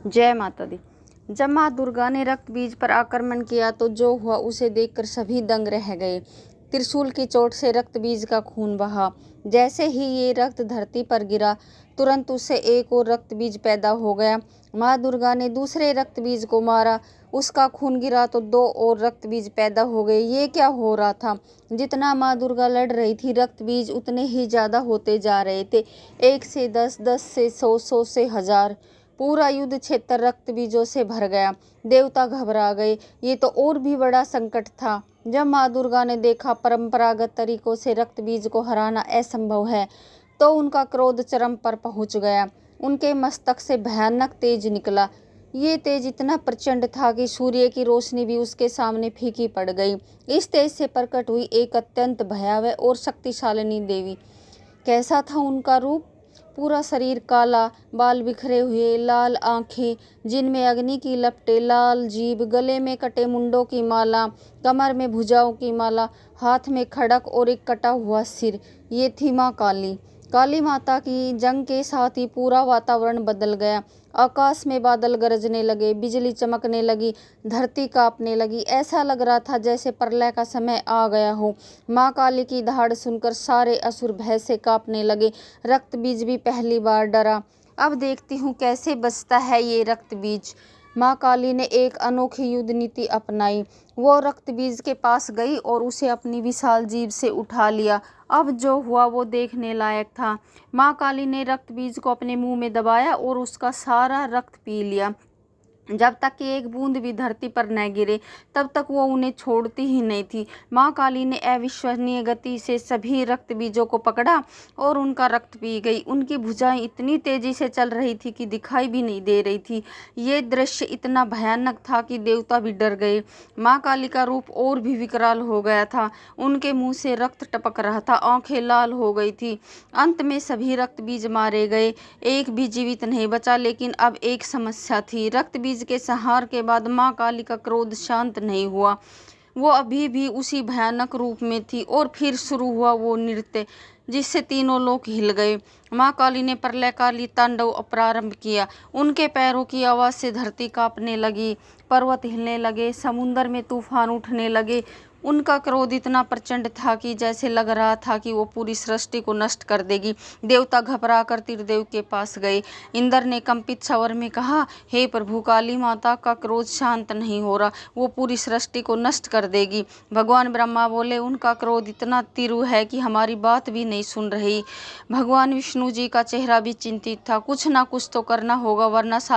जय माता दी। जब माँ दुर्गा ने रक्त बीज पर आक्रमण किया तो जो हुआ उसे देखकर सभी दंग रह गए। त्रिशूल की चोट से रक्त बीज का खून बहा। जैसे ही ये रक्त धरती पर गिरा तुरंत उससे एक और रक्त बीज पैदा हो गया। माँ दुर्गा ने दूसरे रक्त बीज को मारा, उसका खून गिरा तो दो और रक्त बीज पैदा हो गए। ये क्या हो रहा था? जितना माँ दुर्गा लड़ रही थी रक्त बीज उतने ही ज़्यादा होते जा रहे थे। 1 से 10, 10 से 100, 100 से 1000। पूरा युद्ध क्षेत्र रक्त बीजों से भर गया। देवता घबरा गए। ये तो और भी बड़ा संकट था। जब माँ दुर्गा ने देखा परंपरागत तरीकों से रक्त बीज को हराना असंभव है तो उनका क्रोध चरम पर पहुंच गया। उनके मस्तक से भयानक तेज निकला। ये तेज इतना प्रचंड था कि सूर्य की रोशनी भी उसके सामने फीकी पड़ गई। इस तेज से प्रकट हुई एक अत्यंत भयावह और शक्तिशालिनी देवी। कैसा था उनका रूप? पूरा शरीर काला, बाल बिखरे हुए, लाल आंखें जिनमें अग्नि की लपटें, लाल जीभ, गले में कटे मुंडों की माला, कमर में भुजाओं की माला, हाथ में खड़क और एक कटा हुआ सिर। ये थी माँ काली। काली माता की जंग के साथ ही पूरा वातावरण बदल गया। आकाश में बादल गरजने लगे, बिजली चमकने लगी, धरती कांपने लगी। ऐसा लग रहा था जैसे प्रलय का समय आ गया हो। माँ काली की दहाड़ सुनकर सारे असुर भय से कांपने लगे। रक्त बीज भी पहली बार डरा। अब देखती हूँ कैसे बचता है ये रक्त बीज। माँ काली ने एक अनोखी युद्ध नीति अपनाई। वो रक्त बीज के पास गई और उसे अपनी विशाल जीभ से उठा लिया। अब जो हुआ वो देखने लायक था। माँ काली ने रक्त बीज को अपने मुंह में दबाया और उसका सारा रक्त पी लिया। जब तक कि एक बूंद भी धरती पर न गिरे तब तक वो उन्हें छोड़ती ही नहीं थी। माँ काली ने अविश्वसनीय गति से सभी रक्त बीजों को पकड़ा और उनका रक्त पी गई। उनकी भुजाएं इतनी तेजी से चल रही थी कि दिखाई भी नहीं दे रही थी। ये दृश्य इतना भयानक था कि देवता भी डर गए। माँ काली का रूप और भी विकराल हो गया था। उनके मुंह से रक्त टपक रहा था, आंखें लाल हो गई थी। अंत में सभी रक्त बीज मारे गए, एक भी जीवित नहीं बचा। लेकिन अब एक समस्या थी। रक्त बीज के संहार के बाद माँ काली का क्रोध शांत नहीं हुआ। वो अभी भी उसी भयानक रूप में थी और फिर शुरू हुआ वो नृत्य जिससे तीनों लोग हिल गए। माँ काली ने प्रलयकाली तांडव प्रारंभ किया। उनके पैरों की आवाज़ से धरती कांपने लगी, पर्वत हिलने लगे, समुद्र में तूफान उठने लगे। उनका क्रोध इतना प्रचंड था कि जैसे लग रहा था कि वो पूरी सृष्टि को नष्ट कर देगी। देवता घबरा कर त्रिदेव के पास गए। इंद्र ने कंपित स्वर में कहा, हे प्रभु, काली माता का क्रोध शांत नहीं हो रहा, वो पूरी सृष्टि को नष्ट कर देगी। भगवान ब्रह्मा बोले, उनका क्रोध इतना तीव्र है कि हमारी बात भी नहीं सुन रही। भगवान विष्णु जी का चेहरा भी चिंतित था। कुछ ना कुछ तो करना होगा वरना